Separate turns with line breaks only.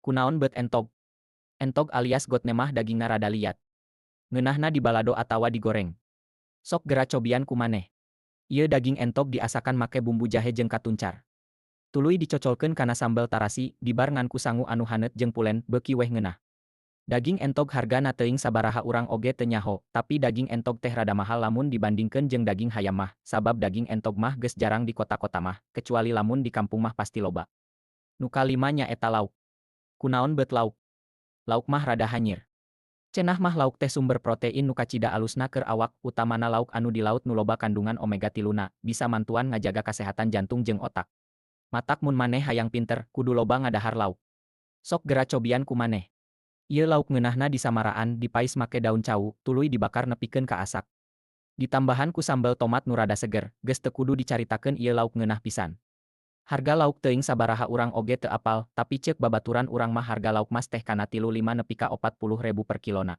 Kunaon beut entog? Entog alias gotne mah dagingna rada liat. Ngeunahna di balado atawa digoreng. Sok gera cobian ku maneh. Ieu daging entog diasakan make bumbu jahe jeung katuncar. Tuluy dicocolkeun kana sambel tarasi, dibar ngan ku sangu anu haneut jeung pulen, beuki weh ngeunah. Daging entog hargana teuing sabaraha urang oge teu nyaho, tapi daging entog teh rada mahal lamun dibandingkeun jeung daging hayam mah, sabab daging entog mah geus jarang di kota-kota mah, kecuali lamun di kampung mah pasti loba. Nu kalima nyaeta lauk. Kunaon beut lauk? Lauk mah rada hanyir. Cenah mah lauk teh sumber protein nu kacida alusna keur awak, utamana lauk anu di laut nu loba kandungan omega 3 bisa mantuan ngajaga kasehatan jantung jeung otak. Matak mun maneh hayang pinter, kudu loba ngadahar lauk. Sok gera cobian ku maneh. Ieu lauk ngeunahna disamaraan, dipais make daun cau, tuluy dibakar nepikeun ka asak. Ditambahan ku sambel tomat nu rada seger, geus teu kudu dicaritakeun ieu lauk ngeunah pisan. Harga lauk teuing sabaraha urang oge teu apal, tapi ceuk babaturan urang mah harga lauk mas teh kana 35 nepi ka 40 ribu per kilona.